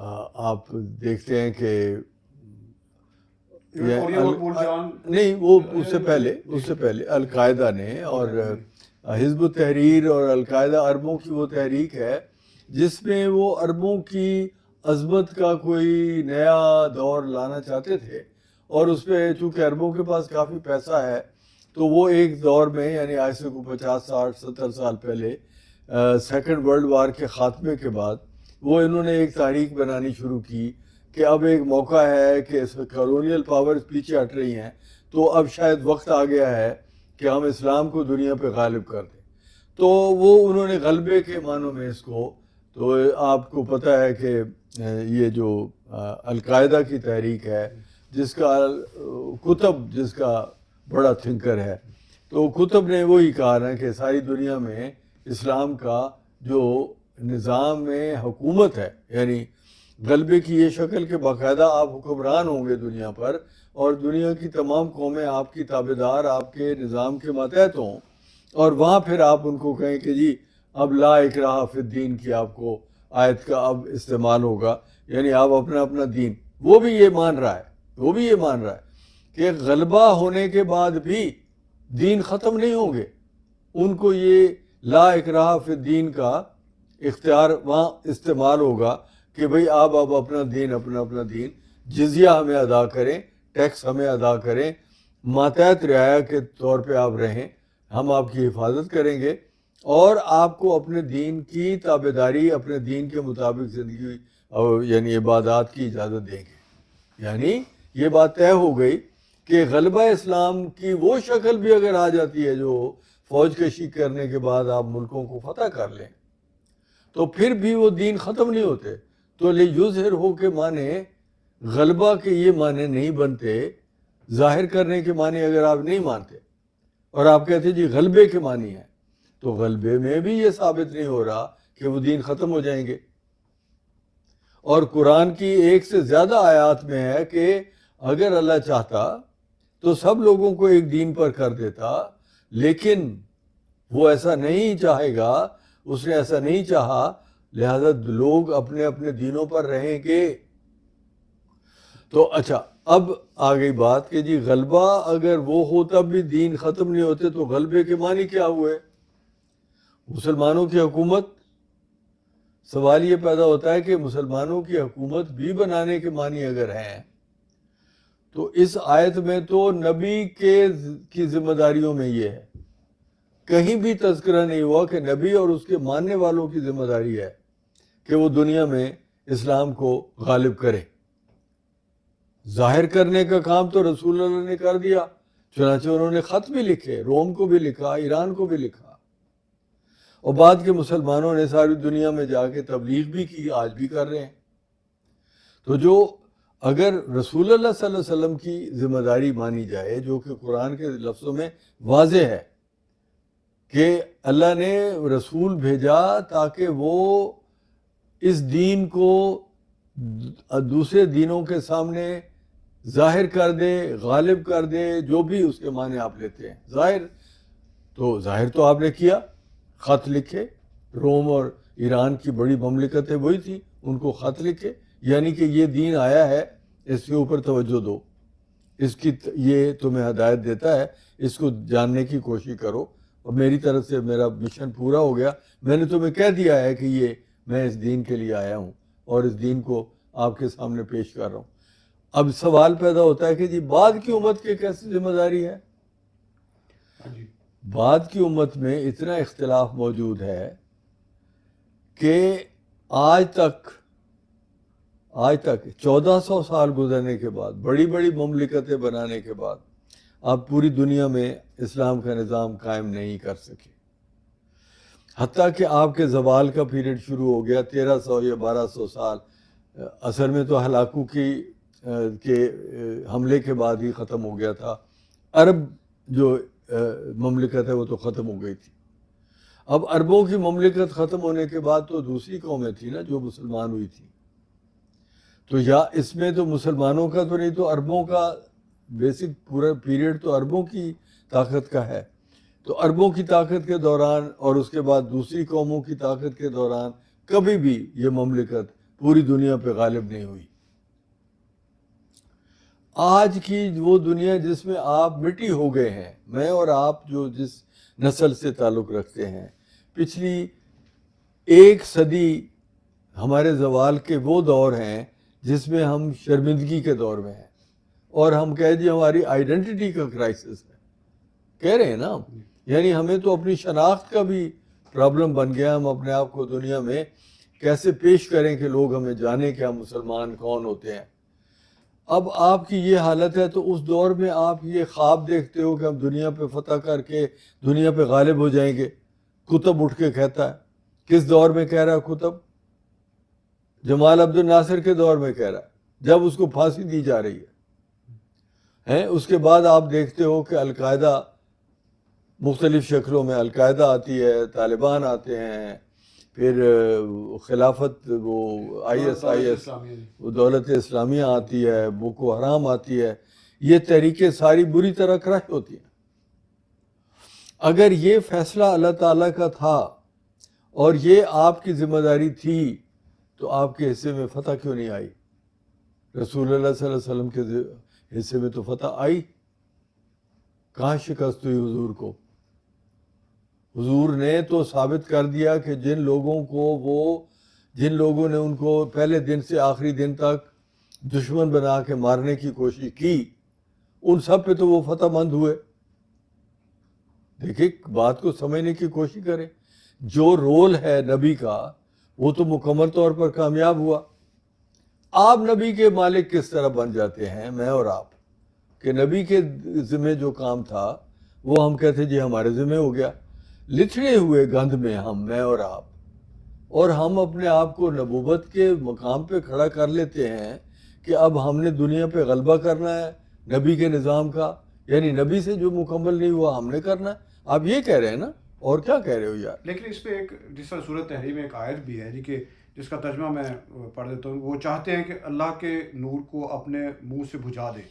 آپ دیکھتے ہیں کہ نہیں وہ اس سے پہلے القاعدہ نے اور حزب التحریر اور القاعدہ عربوں کی وہ تحریک ہے جس میں وہ عربوں کی عظمت کا کوئی نیا دور لانا چاہتے تھے، اور اس پہ چونکہ عربوں کے پاس کافی پیسہ ہے تو وہ ایک دور میں یعنی آج سے کو 50 60 70 سال پہلے سیکنڈ ورلڈ وار کے خاتمے کے بعد وہ انہوں نے ایک تحریک بنانی شروع کی کہ اب ایک موقع ہے کہ کالونیل پاورز پیچھے ہٹ رہی ہیں، تو اب شاید وقت آ گیا ہے کہ ہم اسلام کو دنیا پہ غالب کر دیں. تو وہ انہوں نے غلبے کے معنوں میں اس کو، تو آپ کو پتہ ہے کہ یہ جو القاعدہ کی تحریک ہے جس کا کتب جس کا بڑا تھنکر ہے، تو کتب نے وہی کہا نا کہ ساری دنیا میں اسلام کا جو نظام میں حکومت ہے، یعنی غلبے کی یہ شکل کہ باقاعدہ آپ حکمران ہوں گے دنیا پر، اور دنیا کی تمام قومیں آپ کی تابعدار آپ کے نظام کے ماتحت ہوں، اور وہاں پھر آپ ان کو کہیں کہ جی اب لا اکراہ فی الدین کی آپ کو آیت کا اب استعمال ہوگا، یعنی آپ اپنا اپنا دین. وہ بھی یہ مان رہا ہے کہ غلبہ ہونے کے بعد بھی دین ختم نہیں ہوں گے. ان کو یہ لا اکراہ فی الدین کا اختیار وہاں استعمال ہوگا کہ بھئی آپ اب اپنا دین جزیہ ہمیں ادا کریں، ٹیکس ہمیں ادا کریں، ماتحت رعایا کے طور پہ آپ رہیں، ہم آپ کی حفاظت کریں گے اور آپ کو اپنے دین کی تابعداری، اپنے دین کے مطابق زندگی یعنی عبادات کی اجازت دیں گے. یعنی یہ بات طے ہو گئی کہ غلبہ اسلام کی وہ شکل بھی اگر آ جاتی ہے جو فوج کشی کرنے کے بعد آپ ملکوں کو فتح کر لیں تو پھر بھی وہ دین ختم نہیں ہوتے. تو لیظہر ہو کے معنی غلبہ کے یہ معنی نہیں بنتے، ظاہر کرنے کے معنی اگر آپ نہیں مانتے اور آپ کہتے جی غلبے کے معنی ہے، تو غلبے میں بھی یہ ثابت نہیں ہو رہا کہ وہ دین ختم ہو جائیں گے. اور قرآن کی ایک سے زیادہ آیات میں ہے کہ اگر اللہ چاہتا تو سب لوگوں کو ایک دین پر کر دیتا، لیکن وہ ایسا نہیں چاہے گا، اس نے ایسا نہیں چاہا، لہذا لوگ اپنے اپنے دینوں پر رہیں گے. تو اچھا اب آ گئی بات کہ جی غلبہ اگر وہ ہوتا بھی دین ختم نہیں ہوتے تو غلبے کے معنی کیا ہوئے؟ مسلمانوں کی حکومت. سوال یہ پیدا ہوتا ہے کہ مسلمانوں کی حکومت بھی بنانے کے معنی اگر ہیں تو اس آیت میں تو نبی کی ذمہ داریوں میں یہ ہے، کہیں بھی تذکرہ نہیں ہوا کہ نبی اور اس کے ماننے والوں کی ذمہ داری ہے کہ وہ دنیا میں اسلام کو غالب کرے. ظاہر کرنے کا کام تو رسول اللہ نے کر دیا، چنانچہ انہوں نے خط بھی لکھے، روم کو بھی لکھا، ایران کو بھی لکھا، اور بعد کے مسلمانوں نے ساری دنیا میں جا کے تبلیغ بھی کی، آج بھی کر رہے ہیں. تو جو اگر رسول اللہ صلی اللہ علیہ وسلم کی ذمہ داری مانی جائے جو کہ قرآن کے لفظوں میں واضح ہے کہ اللہ نے رسول بھیجا تاکہ وہ اس دین کو دوسرے دینوں کے سامنے ظاہر کر دے، غالب کر دے، جو بھی اس کے معنی آپ لیتے ہیں. ظاہر تو آپ نے کیا، خط لکھے، روم اور ایران کی بڑی مملکتیں وہی تھی، ان کو خط لکھے، یعنی کہ یہ دین آیا ہے، اس کے اوپر توجہ دو، اس کی یہ تمہیں ہدایت دیتا ہے، اس کو جاننے کی کوشش کرو، اور میری طرف سے میرا مشن پورا ہو گیا، میں نے تمہیں کہہ دیا ہے کہ یہ میں اس دین کے لیے آیا ہوں اور اس دین کو آپ کے سامنے پیش کر رہا ہوں. اب سوال پیدا ہوتا ہے کہ جی بعد کی امت کی کیسی ذمہ داری ہے؟ بعد کی امت میں اتنا اختلاف موجود ہے کہ آج تک 1400 سال گزرنے کے بعد، بڑی بڑی مملکتیں بنانے کے بعد، آپ پوری دنیا میں اسلام کا نظام قائم نہیں کر سکے. حتیٰ کہ آپ کے زوال کا پیریڈ شروع ہو گیا 1300 یا 1200 سال، اصل میں تو ہلاکو کے حملے کے بعد ہی ختم ہو گیا تھا. عرب جو مملکت ہے وہ تو ختم ہو گئی تھی. اب عربوں کی مملکت ختم ہونے کے بعد تو دوسری قومیں تھیں نا جو مسلمان ہوئی تھی. تو یا اس میں تو مسلمانوں کا تو نہیں، تو عربوں کا بیسک پورا پیریڈ تو عربوں کی طاقت کا ہے. تو عربوں کی طاقت کے دوران اور اس کے بعد دوسری قوموں کی طاقت کے دوران کبھی بھی یہ مملکت پوری دنیا پہ غالب نہیں ہوئی۔ آج کی وہ دنیا جس میں آپ مٹی ہو گئے ہیں، میں اور آپ جو جس نسل سے تعلق رکھتے ہیں، پچھلی 1 صدی ہمارے زوال کے وہ دور ہیں جس میں ہم شرمندگی کے دور میں ہیں، اور ہم کہہ دیں ہماری آئیڈینٹی کا کرائسس ہے، کہہ رہے ہیں نا ہم، یعنی ہمیں تو اپنی شناخت کا بھی پرابلم بن گیا، ہم اپنے آپ کو دنیا میں کیسے پیش کریں کہ لوگ ہمیں جانیں کہ ہم مسلمان کون ہوتے ہیں۔ اب آپ کی یہ حالت ہے تو اس دور میں آپ یہ خواب دیکھتے ہو کہ ہم دنیا پہ فتح کر کے دنیا پہ غالب ہو جائیں گے۔ کتب اٹھ کے کہتا ہے، کس دور میں کہہ رہا ہے کتب؟ جمال عبد الناصر کے دور میں کہہ رہا ہے، جب اس کو پھانسی دی جا رہی ہے۔ اس کے بعد آپ دیکھتے ہو کہ القاعدہ مختلف شکلوں میں، القاعدہ آتی ہے، طالبان آتے ہیں، پھر خلافت وہ ISIS، وہ دولت اسلامیہ آتی ہے، بوکو حرام آتی ہے، یہ تحریکیں ساری بری طرح کرش ہوتی ہیں۔ اگر یہ فیصلہ اللہ تعالیٰ کا تھا اور یہ آپ کی ذمہ داری تھی تو آپ کے حصے میں فتح کیوں نہیں آئی؟ رسول اللہ صلی اللہ علیہ وسلم کے حصے میں تو فتح آئی، کہاں شکست ہوئی حضور کو؟ حضور نے تو ثابت کر دیا کہ جن لوگوں نے ان کو پہلے دن سے آخری دن تک دشمن بنا کے مارنے کی کوشش کی، ان سب پہ تو وہ فتح مند ہوئے۔ دیکھیں، بات کو سمجھنے کی کوشش کریں، جو رول ہے نبی کا وہ تو مکمل طور پر کامیاب ہوا۔ آپ نبی کے مالک کس طرح بن جاتے ہیں، میں اور آپ، کہ نبی کے ذمہ جو کام تھا وہ ہم کہتے جی ہمارے ذمہ ہو گیا، لتھڑے ہوئے گند میں ہم، میں اور آپ، اور ہم اپنے آپ کو نبوت کے مقام پہ کھڑا کر لیتے ہیں کہ اب ہم نے دنیا پہ غلبہ کرنا ہے نبی کے نظام کا، یعنی نبی سے جو مکمل نہیں ہوا ہم نے کرنا ہے۔ آپ یہ کہہ رہے ہیں نا، اور کیا کہہ رہے ہو یار؟ لیکن اس پہ ایک جس طرح سورۃ تحریم میں ایک آیت بھی ہے جی کہ جس کا ترجمہ میں پڑھ دیتا ہوں، وہ چاہتے ہیں کہ اللہ کے نور کو اپنے منہ سے بجھا دے،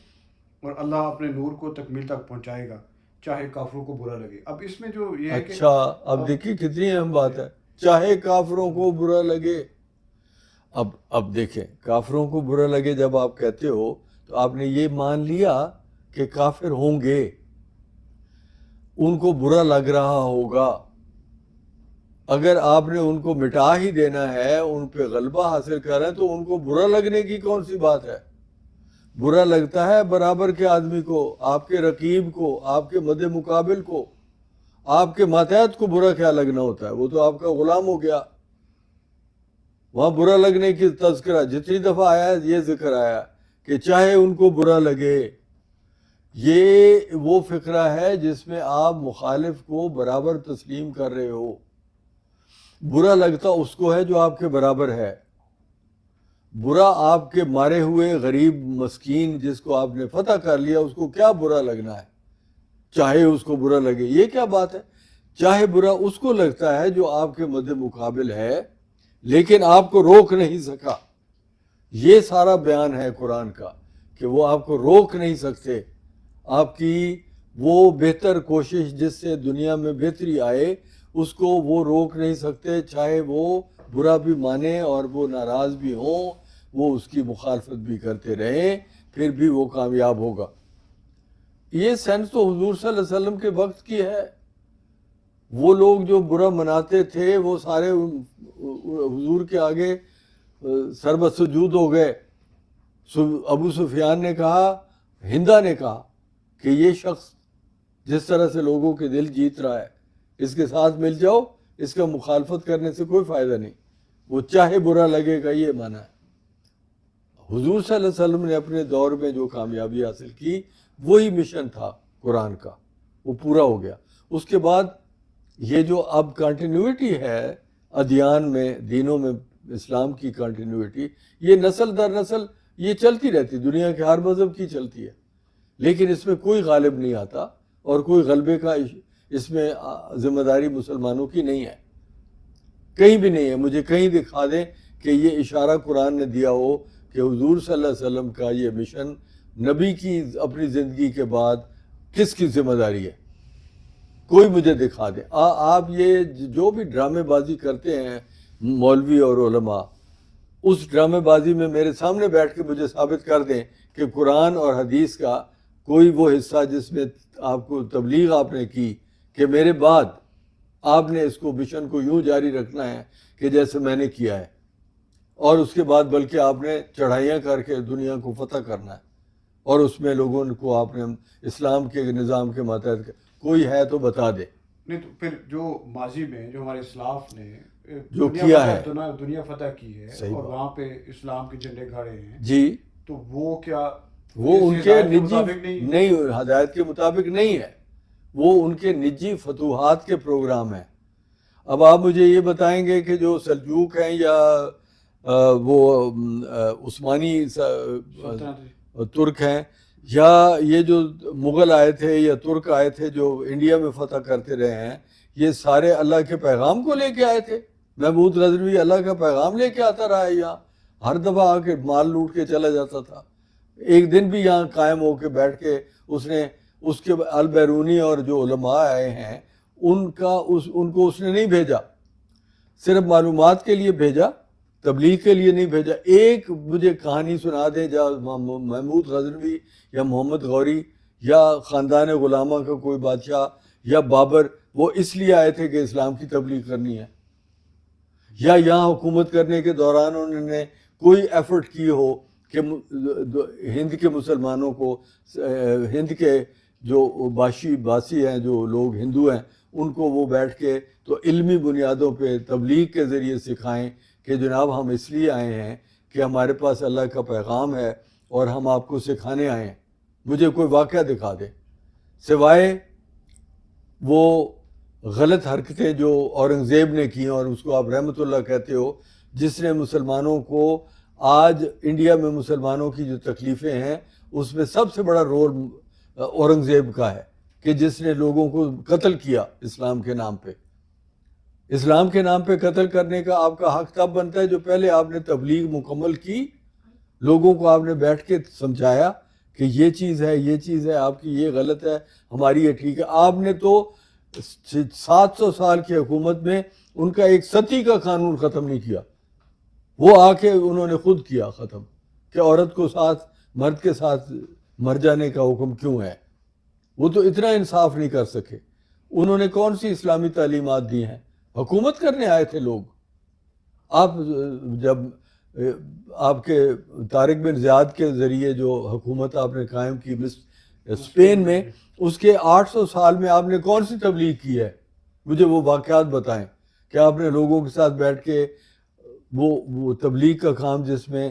اور اللہ اپنے نور کو تکمیل تک پہنچائے گا چاہے کافروں کو برا لگے۔ اب اس میں جو یہ ہے کہ اچھا، اب دیکھیے کتنی اہم بات ہے، چاہے کافروں کو برا لگے۔ اب دیکھیں، کافروں کو برا لگے جب آپ کہتے ہو تو آپ نے یہ مان لیا کہ کافر ہوں گے، ان کو برا لگ رہا ہوگا۔ اگر آپ نے ان کو مٹا ہی دینا ہے، ان پہ غلبہ حاصل کرنا ہے، تو ان کو برا لگنے کی کون سی بات ہے؟ برا لگتا ہے برابر کے آدمی کو، آپ کے رقیب کو، آپ کے مد مقابل کو، آپ کے ماتحت کو برا کیا لگنا ہوتا ہے؟ وہ تو آپ کا غلام ہو گیا۔ وہاں برا لگنے کی تذکرہ جتنی دفعہ آیا ہے یہ ذکر آیا کہ چاہے ان کو برا لگے، یہ وہ فقرہ ہے جس میں آپ مخالف کو برابر تسلیم کر رہے ہو۔ برا لگتا اس کو ہے جو آپ کے برابر ہے، برا آپ کے مارے ہوئے غریب مسکین جس کو آپ نے فتح کر لیا اس کو کیا برا لگنا ہے؟ چاہے اس کو برا لگے، یہ کیا بات ہے؟ چاہے برا اس کو لگتا ہے جو آپ کے مد مقابل ہے لیکن آپ کو روک نہیں سکا۔ یہ سارا بیان ہے قرآن کا کہ وہ آپ کو روک نہیں سکتے، آپ کی وہ بہتر کوشش جس سے دنیا میں بہتری آئے اس کو وہ روک نہیں سکتے، چاہے وہ برا بھی مانے اور وہ ناراض بھی ہوں، وہ اس کی مخالفت بھی کرتے رہیں، پھر بھی وہ کامیاب ہوگا۔ یہ سینس تو حضور صلی اللہ علیہ وسلم کے وقت کی ہے۔ وہ لوگ جو برا مناتے تھے وہ سارے حضور کے آگے سربت سجود ہو گئے۔ ابو سفیان نے کہا، ہندا نے کہا کہ یہ شخص جس طرح سے لوگوں کے دل جیت رہا ہے اس کے ساتھ مل جاؤ، اس کا مخالفت کرنے سے کوئی فائدہ نہیں، وہ چاہے برا لگے گا، یہ مانا ہے۔ حضور صلی اللہ علیہ وسلم نے اپنے دور میں جو کامیابی حاصل کی وہی مشن تھا قرآن کا، وہ پورا ہو گیا۔ اس کے بعد یہ جو اب کنٹینیوٹی ہے ادیان میں، دینوں میں اسلام کی کنٹینیوٹی، یہ نسل در نسل یہ چلتی رہتی، دنیا کے ہر مذہب کی چلتی ہے، لیکن اس میں کوئی غالب نہیں آتا اور کوئی غلبے کا اس میں ذمہ داری مسلمانوں کی نہیں ہے، کہیں بھی نہیں ہے۔ مجھے کہیں دکھا دیں کہ یہ اشارہ قرآن نے دیا ہو کہ حضور صلی اللہ علیہ وسلم کا یہ مشن نبی کی اپنی زندگی کے بعد کس کی ذمہ داری ہے، کوئی مجھے دکھا دیں۔ آپ یہ جو بھی ڈرامے بازی کرتے ہیں مولوی اور علماء، اس ڈرامے بازی میں میرے سامنے بیٹھ کے مجھے ثابت کر دیں کہ قرآن اور حدیث کا کوئی وہ حصہ جس میں آپ کو تبلیغ آپ نے کی کہ میرے بعد آپ نے اس کو مشن کو یوں جاری رکھنا ہے کہ جیسے میں نے کیا ہے، اور اس کے بعد بلکہ آپ نے چڑھائیاں کر کے دنیا کو فتح کرنا ہے، اور اس میں لوگوں کو آپ نے اسلام کے نظام کے ماتحت کوئی ہے تو بتا دے۔ نہیں تو پھر جو ماضی میں جو ہمارے اسلاف نے جو کیا ہے، دنیا فتح کی ہے صحیح اور بات، وہاں پہ اسلام کے جھنڈے گاڑے ہیں، جی، تو وہ کیا وہ ان اس کے ہدایت نجی مطابق نہیں؟ نہیں، ہدایت کے مطابق نہیں ہے، وہ ان کے نجی فتوحات کے پروگرام ہیں۔ اب آپ مجھے یہ بتائیں گے کہ جو سلجوق ہیں یا وہ عثمانی ترک ہیں، یا یہ جو مغل آئے تھے یا ترک آئے تھے جو انڈیا میں فتح کرتے رہے ہیں، یہ سارے اللہ کے پیغام کو لے کے آئے تھے؟ محمود غزنوی اللہ کا پیغام لے کے آتا رہا ہے، یہاں ہر دفعہ آ کے مال لوٹ کے چلا جاتا تھا، ایک دن بھی یہاں قائم ہو کے بیٹھ کے اس نے اس کے البیرونی اور جو علماء آئے ہیں ان کو اس نے نہیں بھیجا، صرف معلومات کے لیے بھیجا، تبلیغ کے لیے نہیں بھیجا۔ ایک مجھے کہانی سنا دیں جہاں محمود غزنوی یا محمد غوری یا خاندان غلامہ کا کوئی بادشاہ یا بابر وہ اس لیے آئے تھے کہ اسلام کی تبلیغ کرنی ہے، یا یہاں حکومت کرنے کے دوران انہوں نے کوئی ایفرٹ کی ہو کہ ہند کے مسلمانوں کو، ہند کے جو باسی ہیں، جو لوگ ہندو ہیں، ان کو وہ بیٹھ کے تو علمی بنیادوں پہ تبلیغ کے ذریعے سکھائیں کہ جناب ہم اس لیے آئے ہیں کہ ہمارے پاس اللہ کا پیغام ہے اور ہم آپ کو سکھانے آئے ہیں۔ مجھے کوئی واقعہ دکھا دے سوائے وہ غلط حرکتیں جو اورنگزیب نے کی اور اس کو آپ رحمت اللہ کہتے ہو، جس نے مسلمانوں کو آج انڈیا میں مسلمانوں کی جو تکلیفیں ہیں اس میں سب سے بڑا رول اورنگزیب کا ہے کہ جس نے لوگوں کو قتل کیا اسلام کے نام پہ۔ اسلام کے نام پہ قتل کرنے کا آپ کا حق تب بنتا ہے جو پہلے آپ نے تبلیغ مکمل کی، لوگوں کو آپ نے بیٹھ کے سمجھایا کہ یہ چیز ہے، یہ چیز ہے، آپ کی یہ غلط ہے، ہماری یہ ٹھیک ہے۔ آپ نے تو 700 سال کی حکومت میں ان کا ایک ستی کا قانون ختم نہیں کیا، وہ آ کے انہوں نے خود کیا ختم کہ عورت کو ساتھ مرد کے ساتھ مر جانے کا حکم کیوں ہے۔ وہ تو اتنا انصاف نہیں کر سکے۔ انہوں نے کون سی اسلامی تعلیمات دی ہیں؟ حکومت کرنے آئے تھے لوگ۔ آپ جب آپ کے طارق بن زیاد کے ذریعے جو حکومت آپ نے قائم کی اسپین میں، اس کے 800 سال میں آپ نے کون سی تبلیغ کی ہے؟ مجھے وہ واقعات بتائیں کہ آپ نے لوگوں کے ساتھ بیٹھ کے وہ تبلیغ کا کام، جس میں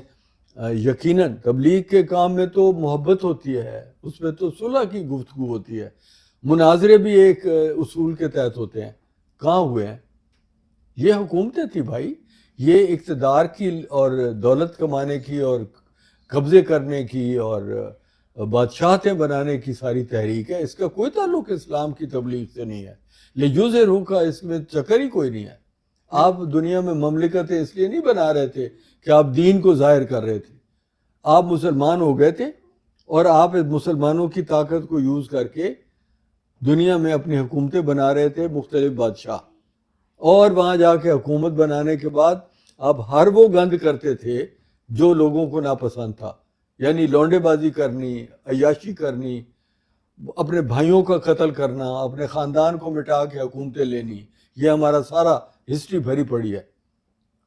یقیناً تبلیغ کے کام میں تو محبت ہوتی ہے، اس میں تو صلح کی گفتگو ہوتی ہے، مناظرے بھی ایک اصول کے تحت ہوتے ہیں، کہاں ہوئے ہیں؟ یہ حکومتیں تھی بھائی، یہ اقتدار کی اور دولت کمانے کی اور قبضے کرنے کی اور بادشاہتیں بنانے کی ساری تحریک ہے۔ اس کا کوئی تعلق اسلام کی تبلیغ سے نہیں ہے، لیجوزے کا اس میں چکر ہی کوئی نہیں ہے۔ آپ دنیا میں مملکتیں اس لیے نہیں بنا رہے تھے کہ آپ دین کو ظاہر کر رہے تھے، آپ مسلمان ہو گئے تھے اور آپ مسلمانوں کی طاقت کو یوز کر کے دنیا میں اپنی حکومتیں بنا رہے تھے، مختلف بادشاہ، اور وہاں جا کے حکومت بنانے کے بعد آپ ہر وہ گند کرتے تھے جو لوگوں کو ناپسند تھا، یعنی لونڈے بازی کرنی، عیاشی کرنی، اپنے بھائیوں کا قتل کرنا، اپنے خاندان کو مٹا کے حکومتیں لینی، یہ ہمارا سارا ہسٹری بھری پڑی ہے۔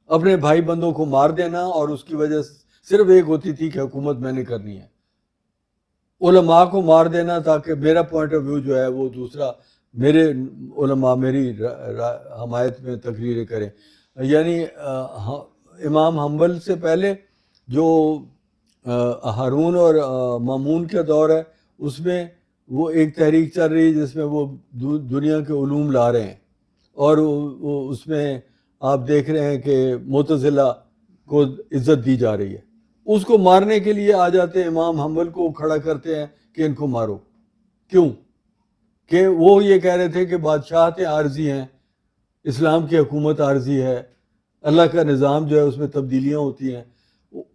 اپنے بھائی بندوں کو مار دینا، اور اس کی وجہ صرف ایک ہوتی تھی کہ حکومت میں نے کرنی ہے۔ علماء کو مار دینا تاکہ میرا پوائنٹ آف ویو جو ہے وہ دوسرا، میرے علماء میری حمایت میں تقریریں کریں۔ یعنی امام حنبل سے پہلے جو ہارون اور مامون کا دور ہے، اس میں وہ ایک تحریک چل رہی ہے جس میں وہ دنیا کے علوم لا رہے ہیں، اور اس میں آپ دیکھ رہے ہیں کہ معتزلہ کو عزت دی جا رہی ہے۔ اس کو مارنے کے لیے آ جاتے ہیں، امام حنبل کو کھڑا کرتے ہیں کہ ان کو مارو۔ کیوں؟ کہ وہ یہ کہہ رہے تھے کہ بادشاہتیں عارضی ہیں، اسلام کی حکومت عارضی ہے، اللہ کا نظام جو ہے اس میں تبدیلیاں ہوتی ہیں۔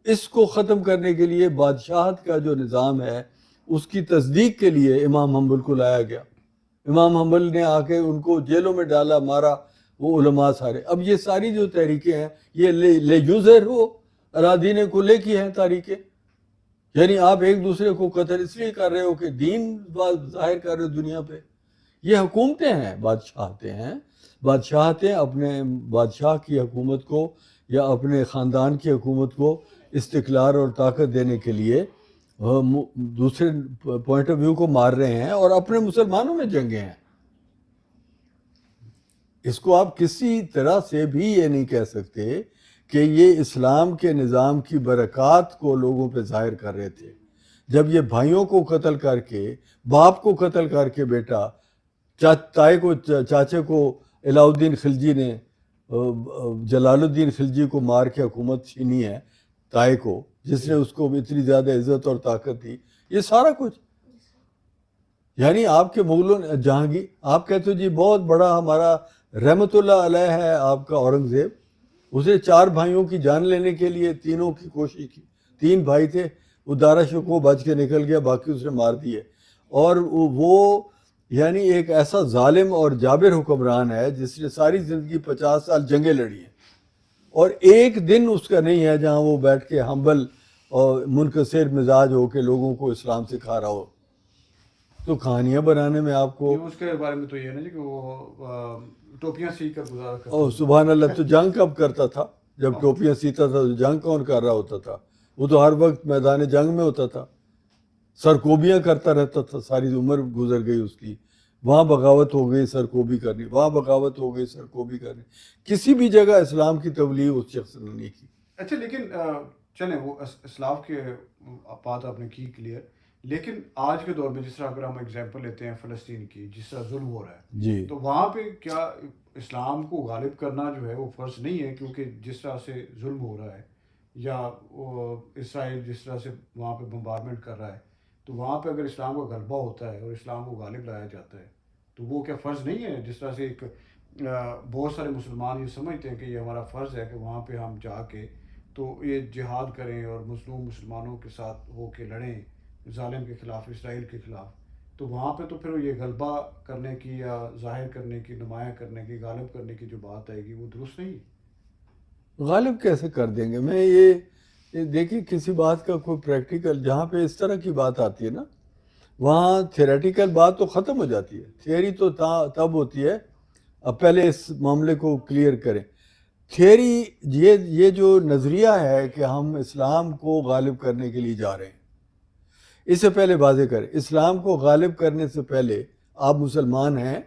اس کو ختم کرنے کے لیے بادشاہت کا جو نظام ہے اس کی تصدیق کے لیے امام حنبل کو لایا گیا۔ امام حنبل نے آ کے ان کو جیلوں میں ڈالا، مارا، وہ علماء سارے۔ اب یہ ساری جو تحریکیں ہیں یہ لے یوزر ہو اراضین کلے کی ہیں تاریخیں. یعنی آپ ایک دوسرے کو قتل اس لیے کر رہے ہو کہ دین ظاہر کر رہے ہو دنیا پہ. یہ حکومتیں ہیں، بادشاہتیں اپنے بادشاہ کی حکومت کو یا اپنے خاندان کی حکومت کو استقلال اور طاقت دینے کے لیے دوسرے پوائنٹ آف ویو کو مار رہے ہیں اور اپنے مسلمانوں میں جنگیں ہیں. اس کو آپ کسی طرح سے بھی یہ نہیں کہہ سکتے کہ یہ اسلام کے نظام کی برکات کو لوگوں پہ ظاہر کر رہے تھے. جب یہ بھائیوں کو قتل کر کے، باپ کو قتل کر کے بیٹا، تائے کو، چاچے کو علاؤ الدین خلجی نے جلال الدین خلجی کو مار کے حکومت چھینی ہے، تائے کو، جس نے اس کو اتنی زیادہ عزت اور طاقت دی، یہ سارا کچھ. یعنی آپ کے مغلوں نے جہانگیر، آپ کہتے ہو جی بہت بڑا ہمارا رحمت اللہ علیہ ہے آپ کا اورنگزیب، اسے 4 بھائیوں کی جان لینے کے لیے تینوں کی کوشش کی. 3 بھائی تھے، وہ دارا شکوہ بچ کے نکل گیا، باقی اس نے مار دیے. اور وہ یعنی ایک ایسا ظالم اور جابر حکمران ہے جس نے ساری زندگی 50 سال جنگیں لڑی ہیں، اور ایک دن اس کا نہیں ہے جہاں وہ بیٹھ کے ہمبل اور منکسر مزاج ہو کے لوگوں کو اسلام سکھا رہا ہو. تو کہانیاں بنانے میں آپ کو، اس کے بارے میں تو یہ ہے نا جی کہ وہ ٹوپیاں سی کر گزارا کرتا او سبحان اللہ، تو جنگ کب کرتا تھا؟ جب ٹوپیاں سیتا تھا تو جنگ کون کر رہا ہوتا تھا؟ وہ تو ہر وقت میدان جنگ میں ہوتا تھا، سرکوبیاں کرتا رہتا تھا، ساری عمر گزر گئی اس کی. وہاں بغاوت ہو گئی، سرکوبی کرنی، وہاں بغاوت ہو گئی، سرکوبی کرنی. کسی بھی جگہ اسلام کی تبلیغ اس شخص نے نہیں کی. اچھا لیکن چلیں وہ اسلاف کے بات آپ نے کی کلیئر، لیکن آج کے دور میں جس طرح اگر ہم اگزامپل لیتے ہیں فلسطین کی، جس طرح ظلم ہو رہا ہے جی، تو وہاں پہ کیا اسلام کو غالب کرنا جو ہے وہ فرض نہیں ہے؟ کیونکہ جس طرح سے ظلم ہو رہا ہے، یا اسرائیل جس طرح سے وہاں پہ بمبارمنٹ کر رہا ہے، تو وہاں پہ اگر اسلام کا غلبہ ہوتا ہے اور اسلام کو غالب لایا جاتا ہے تو وہ کیا فرض نہیں ہے؟ جس طرح سے ایک بہت سارے مسلمان یہ سمجھتے ہیں کہ یہ ہمارا فرض ہے کہ وہاں پہ ہم جا کے تو یہ جہاد کریں اور مظلوم مسلمانوں کے ساتھ ہو کے لڑیں ظالم کے خلاف، اسرائیل کے خلاف. تو وہاں پہ تو پھر یہ غلبہ کرنے کی یا ظاہر کرنے کی، نمایاں کرنے کی، غالب کرنے کی جو بات آئے گی وہ درست نہیں ہے. غالب کیسے کر دیں گے؟ میں یہ دیکھیے کسی بات کا کوئی پریکٹیکل، جہاں پہ اس طرح کی بات آتی ہے نا، وہاں تھیوریٹیکل بات تو ختم ہو جاتی ہے. تھیوری تو تب ہوتی ہے. اب پہلے اس معاملے کو کلیئر کریں. تھیوری یہ جو نظریہ ہے کہ ہم اسلام کو غالب کرنے کے لیے جا رہے ہیں، اس سے پہلے واضح کریں، اسلام کو غالب کرنے سے پہلے آپ مسلمان ہیں،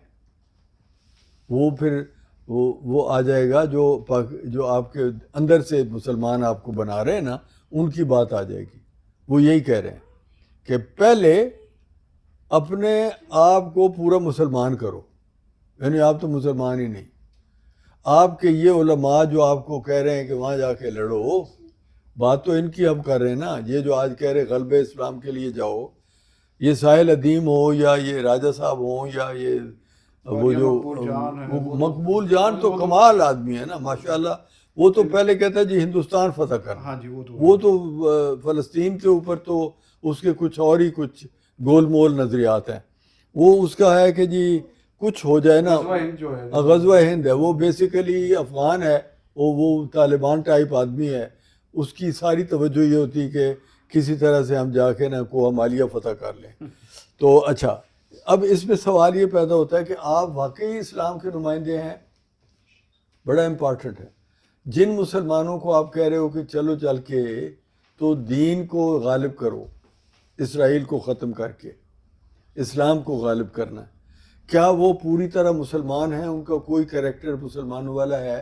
وہ پھر وہ آ جائے گا جو آپ کے اندر سے مسلمان آپ کو بنا رہے ہیں نا، ان کی بات آ جائے گی. وہ یہی کہہ رہے ہیں کہ پہلے اپنے آپ کو پورا مسلمان کرو. یعنی آپ تو مسلمان ہی نہیں. آپ کے یہ علماء جو آپ کو کہہ رہے ہیں کہ وہاں جا کے لڑو، بات تو ان کی ہم کر رہے ہیں نا. یہ جو آج کہہ رہے غلبہ اسلام کے لیے جاؤ، یہ ساحل ادیم ہو یا یہ راجہ صاحب ہوں یا یہ وہ جو مقبول جان تو کمال آدمی ہے نا ماشاءاللہ. وہ تو پہلے کہتا ہے جی ہندوستان فتح کرنا. ہاں جی، وہ تو فلسطین کے اوپر تو اس کے کچھ اور ہی کچھ گول مول نظریات ہیں. وہ اس کا ہے کہ جی کچھ ہو جائے نا. غزوہ ہند ہے، وہ بیسیکلی افغان ہے، وہ طالبان ٹائپ آدمی ہے. اس کی ساری توجہ یہ ہوتی کہ کسی طرح سے ہم جا کے نا کو مالیہ فتح کر لیں. تو اچھا، اب اس میں سوال یہ پیدا ہوتا ہے کہ آپ واقعی اسلام کے نمائندے ہیں؟ بڑا امپارٹنٹ ہے. جن مسلمانوں کو آپ کہہ رہے ہو کہ چلو چل کے تو دین کو غالب کرو، اسرائیل کو ختم کر کے اسلام کو غالب کرنا ہے، کیا وہ پوری طرح مسلمان ہیں؟ ان کا کوئی کریکٹر مسلمانوں والا ہے؟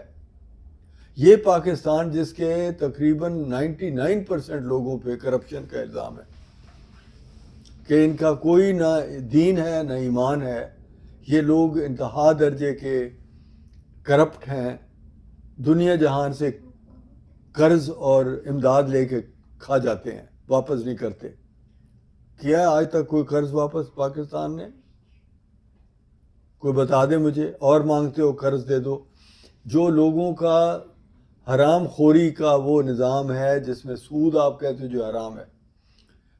یہ پاکستان جس کے تقریباً 99% لوگوں پہ کرپشن کا الزام ہے کہ ان کا کوئی نہ دین ہے نہ ایمان ہے، یہ لوگ انتہا درجے کے کرپٹ ہیں، دنیا جہان سے قرض اور امداد لے کے کھا جاتے ہیں، واپس نہیں کرتے. کیا آج تک کوئی قرض واپس پاکستان نے؟ کوئی بتا دے مجھے. اور مانگتے ہو قرض دے دو. جو لوگوں کا حرام خوری کا وہ نظام ہے جس میں سود آپ کہتے ہو جو حرام ہے،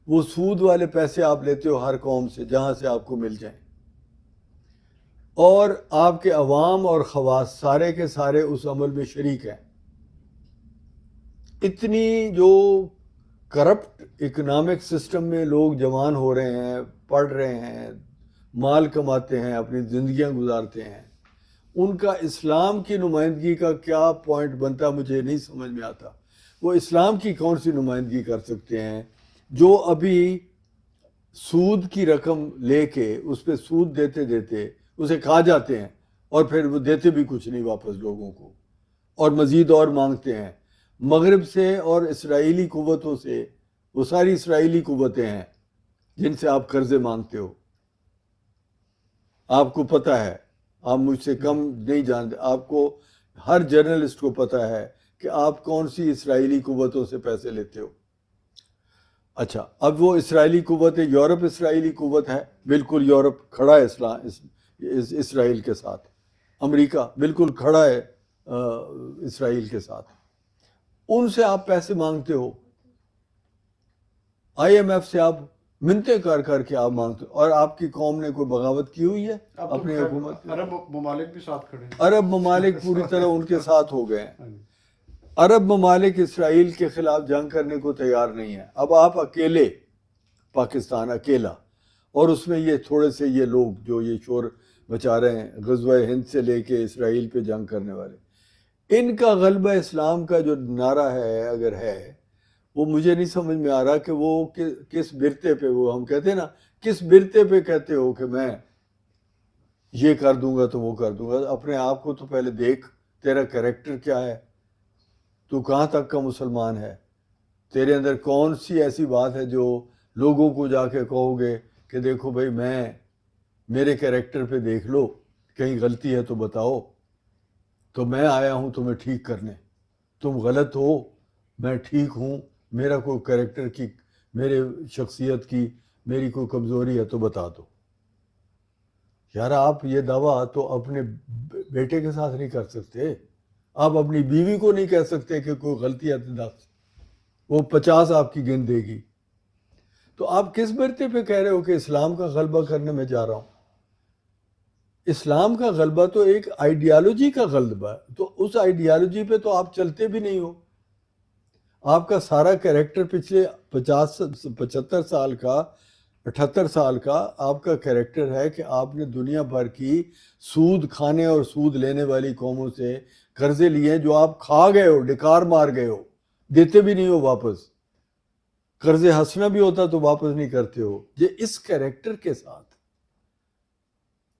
وہ سود والے پیسے آپ لیتے ہو ہر قوم سے جہاں سے آپ کو مل جائیں، اور آپ کے عوام اور خواص سارے کے سارے اس عمل میں شریک ہیں. اتنی جو کرپٹ اکنامک سسٹم میں لوگ جوان ہو رہے ہیں، پڑھ رہے ہیں، مال کماتے ہیں، اپنی زندگیاں گزارتے ہیں، ان کا اسلام کی نمائندگی کا کیا پوائنٹ بنتا مجھے نہیں سمجھ میں آتا. وہ اسلام کی کون سی نمائندگی کر سکتے ہیں جو ابھی سود کی رقم لے کے اس پہ سود دیتے دیتے اسے کھا جاتے ہیں اور پھر وہ دیتے بھی کچھ نہیں واپس لوگوں کو اور مزید اور مانگتے ہیں. مغرب سے اور اسرائیلی قوتوں سے، وہ ساری اسرائیلی قوتیں ہیں جن سے آپ قرضے مانگتے ہو. آپ کو پتہ ہے، آپ مجھ سے کم نہیں جانتے، آپ کو ہر جرنلسٹ کو پتہ ہے کہ آپ کون سی اسرائیلی قوتوں سے پیسے لیتے ہو. اچھا، اب وہ اسرائیلی قوت یورپ اسرائیلی قوت ہے، بالکل یورپ کھڑا ہے اسرائیل کے ساتھ. امریکہ بالکل کھڑا ہے اسرائیل کے ساتھ. ان سے آپ پیسے مانگتے ہو، آئی ایم ایف سے آپ منتیں کر کر کے آپ مانگتے ہو. اور آپ کی قوم نے کوئی بغاوت کی ہوئی ہے اپنی حکومت میں؟ عرب ممالک بھی ساتھ کھڑے ہیں. عرب ممالک پوری طرح ان کے ساتھ ہو گئے ہیں. عرب ممالک اسرائیل کے خلاف جنگ کرنے کو تیار نہیں ہیں. اب آپ اکیلے، پاکستان اکیلا، اور اس میں یہ تھوڑے سے یہ لوگ جو یہ شور مچا رہے ہیں، غزوہ ہند سے لے کے اسرائیل پہ جنگ کرنے والے، ان کا غلبہ اسلام کا جو نعرہ ہے اگر ہے، وہ مجھے نہیں سمجھ میں آ رہا کہ وہ کس برتے پہ، وہ ہم کہتے ہیں نا، کس برتے پہ کہتے ہو کہ میں یہ کر دوں گا تو وہ کر دوں گا. اپنے آپ کو تو پہلے دیکھ، تیرا کریکٹر کیا ہے، تو کہاں تک کا مسلمان ہے، تیرے اندر کون سی ایسی بات ہے جو لوگوں کو جا کے کہو گے کہ دیکھو بھائی میرے کریکٹر پہ دیکھ لو، کہیں غلطی ہے تو بتاؤ، تو میں آیا ہوں تمہیں ٹھیک کرنے. تم غلط ہو، میں ٹھیک ہوں، میرا کوئی کریکٹر کی، میرے شخصیت کی میری کوئی کمزوری ہے تو بتا دو. یار آپ یہ دعویٰ تو اپنے بیٹے کے ساتھ نہیں کر سکتے، آپ اپنی بیوی کو نہیں کہہ سکتے کہ کوئی غلطی ہے وہ 50 آپ کی گن دے گی. تو آپ کس برتے پہ کہہ رہے ہو کہ اسلام کا غلبہ کرنے میں جا رہا ہوں؟ اسلام کا غلبہ تو ایک آئیڈیالوجی کا غلبہ ہے، تو اس آئیڈیالوجی پہ تو آپ چلتے بھی نہیں ہو. آپ کا سارا کریکٹر پچھلے 75 سال کا، 78 سال کا آپ کا کریکٹر ہے کہ آپ نے دنیا بھر کی سود کھانے اور سود لینے والی قوموں سے قرضے لیے ہیں جو آپ کھا گئے ہو، ڈکار مار گئے ہو، دیتے بھی نہیں ہو واپس. قرضے ہنسنا بھی ہوتا تو واپس نہیں کرتے ہو. یہ اس کریکٹر کے ساتھ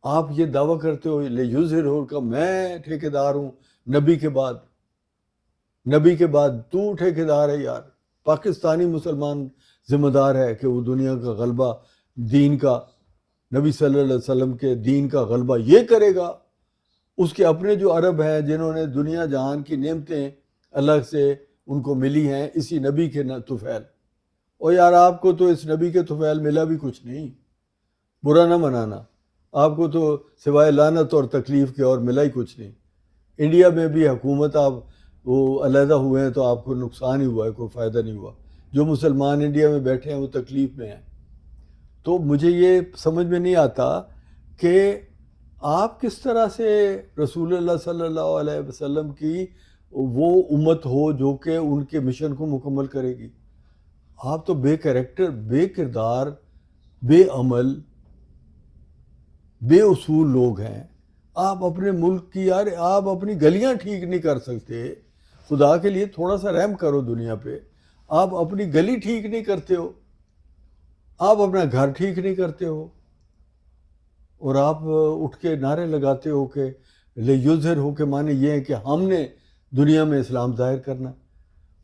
آپ یہ دعویٰ کرتے ہو لیظہرہ کا میں ٹھیکیدار ہوں نبی کے بعد. نبی کے بعد تو ٹھیکیدار ہے یار. پاکستانی مسلمان ذمہ دار ہے کہ وہ دنیا کا غلبہ، دین کا، نبی صلی اللہ علیہ وسلم کے دین کا غلبہ یہ کرے گا. اس کے اپنے جو عرب ہیں جنہوں نے دنیا جہان کی نعمتیں الگ سے ان کو ملی ہیں اسی نبی کے طفیل. اور یار آپ کو تو اس نبی کے طفیل ملا بھی کچھ نہیں، برا نہ منانا، آپ کو تو سوائے لعنت اور تکلیف کے اور ملا ہی کچھ نہیں. انڈیا میں بھی حکومت آپ وہ علیحدہ ہوئے ہیں تو آپ کو نقصان ہی ہوا ہے، کوئی فائدہ نہیں ہوا. جو مسلمان انڈیا میں بیٹھے ہیں وہ تکلیف میں ہیں. تو مجھے یہ سمجھ میں نہیں آتا کہ آپ کس طرح سے رسول اللہ صلی اللہ علیہ وسلم کی وہ امت ہو جو کہ ان کے مشن کو مکمل کرے گی. آپ تو بے کریکٹر، بے کردار، بے عمل، بے اصول لوگ ہیں. آپ اپنے ملک کی، یار آپ اپنی گلیاں ٹھیک نہیں کر سکتے. خدا کے لیے تھوڑا سا رحم کرو دنیا پہ. آپ اپنی گلی ٹھیک نہیں کرتے ہو، آپ اپنا گھر ٹھیک نہیں کرتے ہو، اور آپ اٹھ کے نعرے لگاتے ہو کہ لیظہر ہو کے معنی یہ ہے کہ ہم نے دنیا میں اسلام ظاہر کرنا.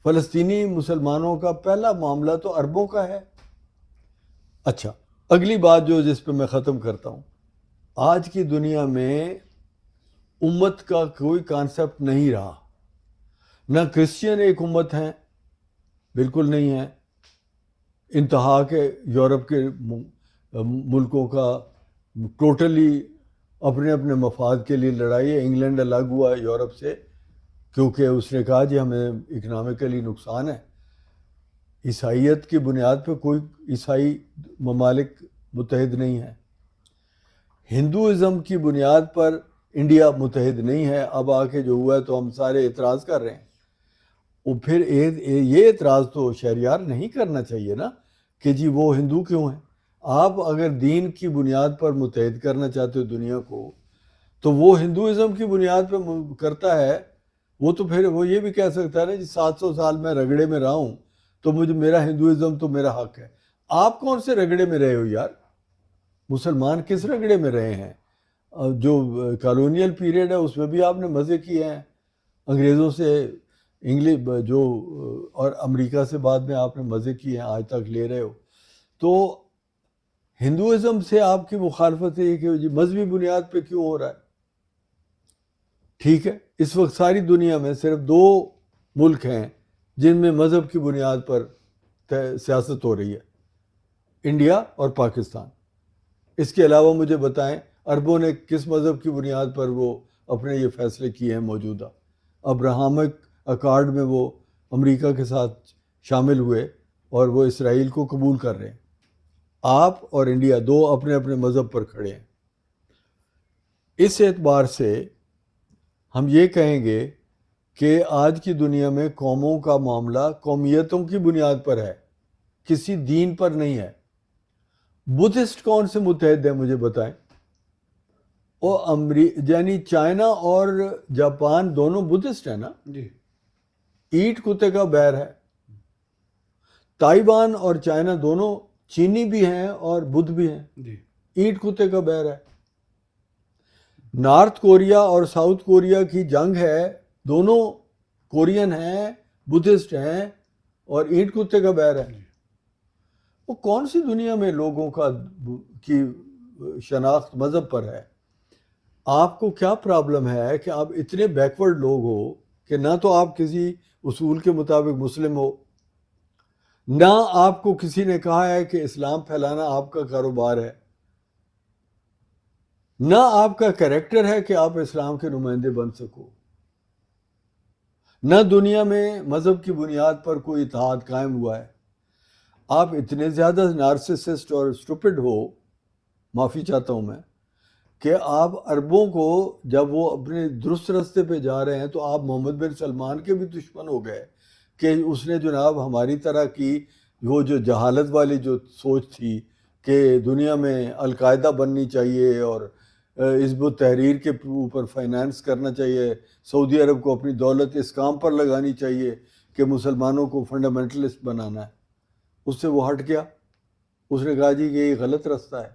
فلسطینی مسلمانوں کا پہلا معاملہ تو عربوں کا ہے. اچھا، اگلی بات جس پہ میں ختم کرتا ہوں، آج کی دنیا میں امت کا کوئی کانسیپٹ نہیں رہا. نہ کرسچین ایک امت ہیں، بالکل نہیں ہے. انتہا کے یورپ کے ملکوں کا ٹوٹلی اپنے اپنے مفاد کے لیے لڑائی ہے. انگلینڈ الگ ہوا یورپ سے کیونکہ اس نے کہا جی ہمیں اکنامکلی نقصان ہے. عیسائیت کی بنیاد پہ کوئی عیسائی ممالک متحد نہیں ہے. ہندوازم کی بنیاد پر انڈیا متحد نہیں ہے. اب آ کے جو ہوا ہے تو ہم سارے اعتراض کر رہے ہیں. وہ پھر یہ اعتراض تو شہریار نہیں کرنا چاہیے نا کہ جی وہ ہندو کیوں ہیں. آپ اگر دین کی بنیاد پر متحد کرنا چاہتے ہو دنیا کو تو وہ ہندوازم کی بنیاد پہ کرتا ہے. وہ تو پھر وہ یہ بھی کہہ سکتا ہے نا جی 700 سال میں رگڑے میں رہا ہوں تو مجھے میرا ہندوازم تو میرا حق ہے. آپ کون سے رگڑے میں رہے ہو یار؟ مسلمان کس رگڑے میں رہے ہیں؟ جو کالونیل پیریڈ ہے اس میں بھی آپ نے مزے کیے ہیں انگریزوں سے، انگلش جو اور امریکہ سے بعد میں آپ نے مزے کیے ہیں، آج تک لے رہے ہو. تو ہندوازم سے آپ کی مخالفت ہے کہ جی مذہبی بنیاد پہ کیوں ہو رہا ہے؟ ٹھیک ہے، اس وقت ساری دنیا میں صرف 2 ملک ہیں جن میں مذہب کی بنیاد پر سیاست ہو رہی ہے، انڈیا اور پاکستان. اس کے علاوہ مجھے بتائیں عربوں نے کس مذہب کی بنیاد پر وہ اپنے یہ فیصلے کیے ہیں موجودہ؟ ابراہمک اکارڈ میں وہ امریکہ کے ساتھ شامل ہوئے اور وہ اسرائیل کو قبول کر رہے ہیں. آپ اور انڈیا 2 اپنے اپنے مذہب پر کھڑے ہیں. اس اعتبار سے ہم یہ کہیں گے کہ آج کی دنیا میں قوموں کا معاملہ قومیتوں کی بنیاد پر ہے، کسی دین پر نہیں ہے. بدھسٹ کون سے متحد ہیں مجھے بتائیں؟ یعنی چائنا اور جاپان دونوں بدھسٹ ہیں نا؟ جی. اینٹ کتے کا بیر ہے. تائیوان اور چائنا دونوں چینی بھی ہیں اور بدھ بھی ہیں، جی. اینٹ کتے کا بیر ہے. نارتھ کوریا اور ساؤتھ کوریا کی جنگ ہے، دونوں کورین ہیں، بدھسٹ ہیں اور اینٹ کتے کا بیر ہے. وہ کون سی دنیا میں لوگوں کی شناخت مذہب پر ہے؟ آپ کو کیا پرابلم ہے کہ آپ اتنے بیکورڈ لوگ ہو کہ نہ تو آپ کسی اصول کے مطابق مسلم ہو، نہ آپ کو کسی نے کہا ہے کہ اسلام پھیلانا آپ کا کاروبار ہے، نہ آپ کا کریکٹر ہے کہ آپ اسلام کے نمائندے بن سکو، نہ دنیا میں مذہب کی بنیاد پر کوئی اتحاد قائم ہوا ہے. آپ اتنے زیادہ نارسسسٹ اور اسٹوپڈ ہو، معافی چاہتا ہوں میں، کہ آپ عربوں کو جب وہ اپنے درست راستے پہ جا رہے ہیں تو آپ محمد بن سلمان کے بھی دشمن ہو گئے کہ اس نے جناب ہماری طرح کی وہ جو جہالت والی جو سوچ تھی کہ دنیا میں القاعدہ بننی چاہیے اور حزب التحریر کے اوپر فائنانس کرنا چاہیے، سعودی عرب کو اپنی دولت اس کام پر لگانی چاہیے کہ مسلمانوں کو فنڈامنٹلسٹ بنانا ہے. اس سے وہ ہٹ گیا. اس نے کہا جی کہ یہ غلط راستہ ہے،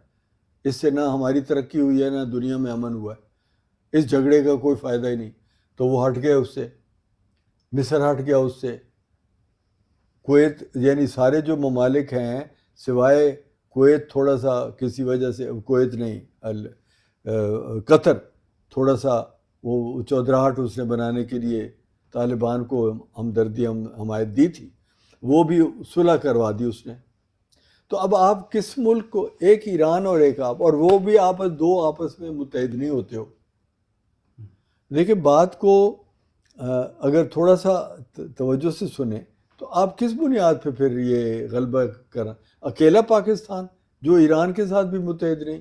اس سے نہ ہماری ترقی ہوئی ہے نہ دنیا میں امن ہوا ہے، اس جھگڑے کا کوئی فائدہ ہی نہیں. تو وہ ہٹ گیا اس سے، مصر ہٹ گیا اس سے، کویت، یعنی سارے جو ممالک ہیں سوائے کویت تھوڑا سا کسی وجہ سے، کویت نہیں قطر تھوڑا سا وہ چودراہٹ اس نے بنانے کے لیے طالبان کو ہمدردی حمایت دی تھی، وہ بھی صلح کروا دی اس نے. تو اب آپ کس ملک کو، ایک ایران اور ایک آپ، اور وہ بھی آپس میں متحد نہیں ہوتے ہو. دیکھیں بات کو اگر تھوڑا سا توجہ سے سنیں تو آپ کس بنیاد پہ پھر یہ غلبہ کریں؟ اکیلا پاکستان جو ایران کے ساتھ بھی متحد نہیں،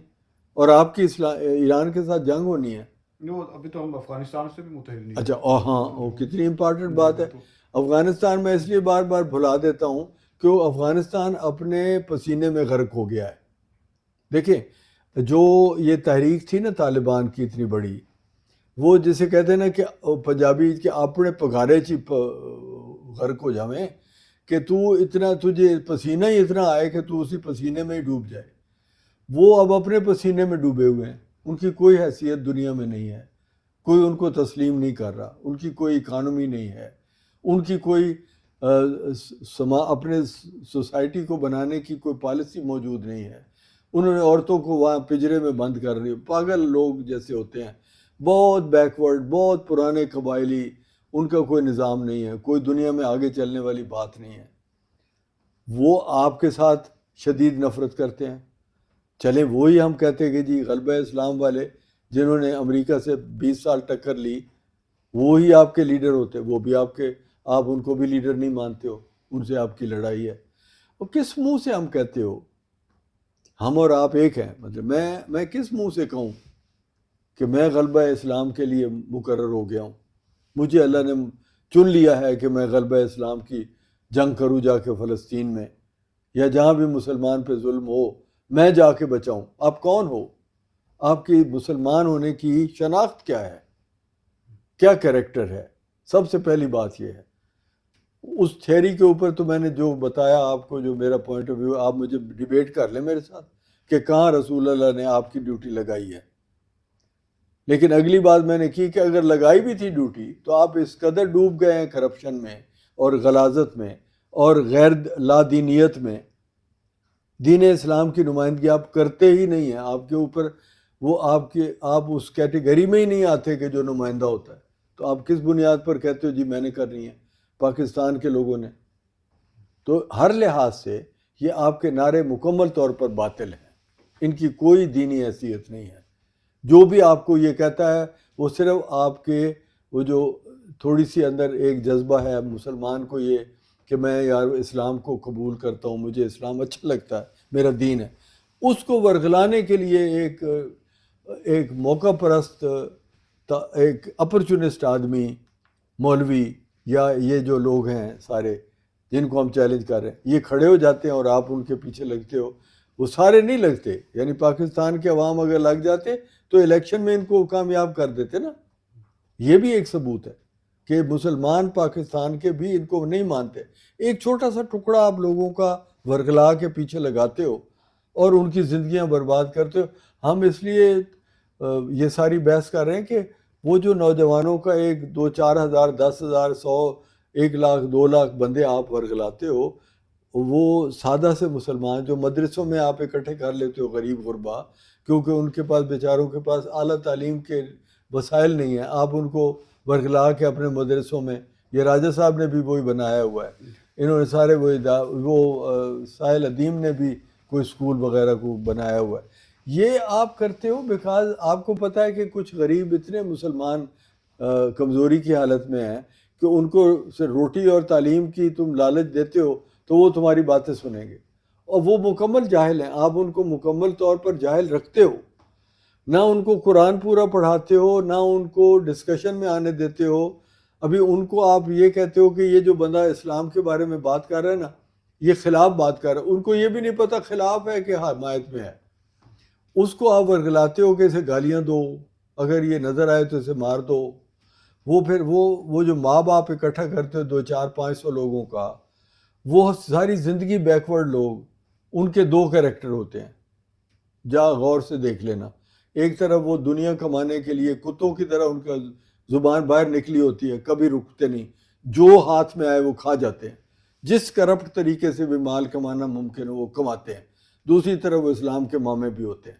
اور آپ کی ایران کے ساتھ جنگ ہونی ہے. ابھی تو ہم افغانستان سے بھی متحد نہیں. اچھا ہاں، وہ کتنی امپارٹنٹ بات ہے. افغانستان میں اس لیے بار بار بھلا دیتا ہوں کہ افغانستان اپنے پسینے میں غرق ہو گیا ہے. دیکھیں جو یہ تحریک تھی نا طالبان کی اتنی بڑی، وہ جسے کہتے ہیں نا کہ پنجابی کہ اپنے پگارے چی غرق ہو جاویں، کہ تجھے پسینہ ہی اتنا آئے کہ تو اسی پسینے میں ہی ڈوب جائے. وہ اب اپنے پسینے میں ڈوبے ہوئے ہیں، ان کی کوئی حیثیت دنیا میں نہیں ہے، کوئی ان کو تسلیم نہیں کر رہا، ان کی کوئی اکانومی نہیں ہے، ان کی کوئی اپنے سوسائٹی کو بنانے کی کوئی پالیسی موجود نہیں ہے. انہوں نے عورتوں کو وہاں پجرے میں بند کر دی. پاگل لوگ جیسے ہوتے ہیں، بہت بیکورڈ، بہت پرانے قبائلی، ان کا کوئی نظام نہیں ہے، کوئی دنیا میں آگے چلنے والی بات نہیں ہے. وہ آپ کے ساتھ شدید نفرت کرتے ہیں. چلیں وہی ہم کہتے ہیں کہ جی غلبہ اسلام والے جنہوں نے امریکہ سے 20 سال ٹکر لی، وہی آپ کے لیڈر ہوتے، وہ بھی آپ ان کو بھی لیڈر نہیں مانتے ہو، ان سے آپ کی لڑائی ہے. اور کس منہ سے ہم کہتے ہو ہم اور آپ ایک ہیں؟ مطلب میں کس منہ سے کہوں کہ میں غلبہ اسلام کے لیے مقرر ہو گیا ہوں؟ مجھے اللہ نے چن لیا ہے کہ میں غلبہ اسلام کی جنگ کروں جا کے فلسطین میں، یا جہاں بھی مسلمان پہ ظلم ہو میں جا کے بچاؤں. آپ کون ہو؟ آپ کی مسلمان ہونے کی شناخت کیا ہے؟ کیا کریکٹر ہے؟ سب سے پہلی بات یہ ہے. اس تھیوری کے اوپر تو میں نے جو بتایا آپ کو، جو میرا پوائنٹ آف ویو، آپ مجھے ڈیبیٹ کر لیں میرے ساتھ کہ کہاں رسول اللہ نے آپ کی ڈیوٹی لگائی ہے. لیکن اگلی بات میں نے کی کہ اگر لگائی بھی تھی ڈیوٹی تو آپ اس قدر ڈوب گئے ہیں کرپشن میں اور غلاظت میں اور غیر لا دینیت میں، دین اسلام کی نمائندگی آپ کرتے ہی نہیں ہیں. آپ کے اوپر وہ آپ اس کیٹیگری میں ہی نہیں آتے کہ جو نمائندہ ہوتا ہے. تو آپ کس بنیاد پر کہتے ہو جی میں نے کرنی ہے؟ پاکستان کے لوگوں نے. تو ہر لحاظ سے یہ آپ کے نعرے مکمل طور پر باطل ہیں، ان کی کوئی دینی حیثیت نہیں ہے. جو بھی آپ کو یہ کہتا ہے وہ صرف آپ کے وہ جو تھوڑی سی اندر ایک جذبہ ہے مسلمان کو، یہ کہ میں یار اسلام کو قبول کرتا ہوں، مجھے اسلام اچھا لگتا ہے، میرا دین ہے، اس کو ورگلانے کے لیے ایک موقع پرست، ایک اپرچونسٹ آدمی، مولوی، یا یہ جو لوگ ہیں سارے جن کو ہم چیلنج کر رہے ہیں، یہ کھڑے ہو جاتے ہیں اور آپ ان کے پیچھے لگتے ہو. وہ سارے نہیں لگتے، یعنی پاکستان کے عوام اگر لگ جاتے تو الیکشن میں ان کو کامیاب کر دیتے نا. یہ بھی ایک ثبوت ہے کہ مسلمان پاکستان کے بھی ان کو نہیں مانتے. ایک چھوٹا سا ٹکڑا آپ لوگوں کا ورگلا کے پیچھے لگاتے ہو اور ان کی زندگیاں برباد کرتے ہو. ہم اس لیے یہ ساری بحث کر رہے ہیں کہ وہ جو نوجوانوں کا 1 2 4 ہزار 10 ہزار 100 1 لاکھ 2 لاکھ بندے آپ ورگلاتے ہو، وہ سادہ سے مسلمان جو مدرسوں میں آپ اکٹھے کر لیتے ہو غریب غربا، کیونکہ ان کے پاس بیچاروں کے پاس اعلیٰ تعلیم کے وسائل نہیں ہیں، آپ ان کو ورگلا کے اپنے مدرسوں میں، یہ راجہ صاحب نے بھی وہی بنایا ہوا ہے، انہوں نے سارے وہ ساحل ادیم نے بھی کوئی اسکول وغیرہ کو بنایا ہوا ہے. یہ آپ کرتے ہو بیکاز آپ کو پتہ ہے کہ کچھ غریب اتنے مسلمان کمزوری کی حالت میں ہیں کہ ان کو صرف روٹی اور تعلیم کی تم لالچ دیتے ہو تو وہ تمہاری باتیں سنیں گے، اور وہ مکمل جاہل ہیں. آپ ان کو مکمل طور پر جاہل رکھتے ہو، نہ ان کو قرآن پورا پڑھاتے ہو، نہ ان کو ڈسکشن میں آنے دیتے ہو. ابھی ان کو آپ یہ کہتے ہو کہ یہ جو بندہ اسلام کے بارے میں بات کر رہا ہے نا، یہ خلاف بات کر رہا ہے، ان کو یہ بھی نہیں پتہ خلاف ہے کہ حمایت میں ہے. اس کو آپ ورگلاتے ہو کہ اسے گالیاں دو، اگر یہ نظر آئے تو اسے مار دو. وہ پھر وہ جو ماں باپ اکٹھا کرتے ہو 2 4 500 لوگوں کا، وہ ساری زندگی بیکورڈ لوگ، ان کے 2 کریکٹر ہوتے ہیں. جا غور سے دیکھ لینا. ایک طرف وہ دنیا کمانے کے لیے کتوں کی طرح ان کا زبان باہر نکلی ہوتی ہے، کبھی رکتے نہیں، جو ہاتھ میں آئے وہ کھا جاتے ہیں، جس کرپٹ طریقے سے بھی مال کمانا ممکن ہے وہ کماتے ہیں. دوسری طرف وہ اسلام کے مامے بھی ہوتے ہیں.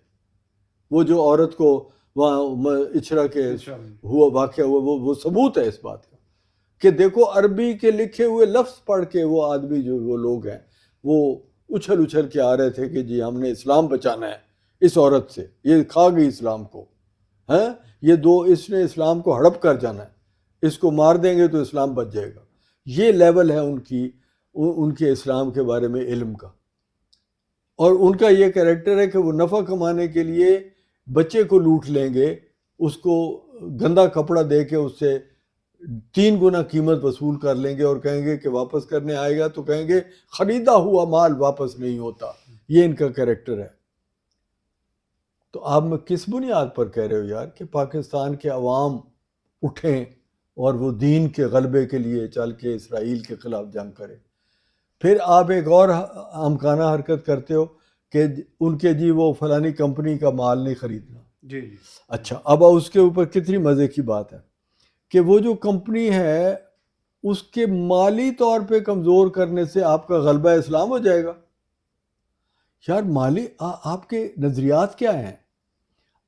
وہ جو عورت کو وہاں اچھرا کے ہوا واقعہ ہوا، وہ ثبوت ہے اس بات کا کہ دیکھو عربی کے لکھے ہوئے لفظ پڑھ کے وہ آدمی جو وہ لوگ ہیں وہ اچھل کے آ رہے تھے کہ جی ہم نے اسلام بچانا ہے اس عورت سے، یہ کھا گئی اسلام کو، ہیں یہ اس نے اسلام کو ہڑپ کر جانا ہے، اس کو مار دیں گے تو اسلام بچ جائے گا. یہ لیول ہے ان کے اسلام کے بارے میں علم کا. اور ان کا یہ کریکٹر ہے کہ وہ نفع کمانے کے لیے بچے کو لوٹ لیں گے، اس کو گندا کپڑا دے کے اس سے 3 گنا قیمت وصول کر لیں گے اور کہیں گے کہ واپس کرنے آئے گا تو کہیں گے خریدا ہوا مال واپس نہیں ہوتا. یہ ان کا کریکٹر ہے. تو آپ میں کس بنیاد پر کہہ رہے ہو یار کہ پاکستان کے عوام اٹھیں اور وہ دین کے غلبے کے لیے چل کے اسرائیل کے خلاف جنگ کریں؟ پھر آپ ایک اور امکانہ حرکت کرتے ہو کہ ان کے جی وہ فلانی کمپنی کا مال نہیں خریدنا. جی اچھا، اب اس کے اوپر کتنی مزے کی بات ہے کہ وہ جو کمپنی ہے اس کے مالی طور پہ کمزور کرنے سے آپ کا غلبہ اسلام ہو جائے گا. یار مالی آپ کے نظریات کیا ہیں؟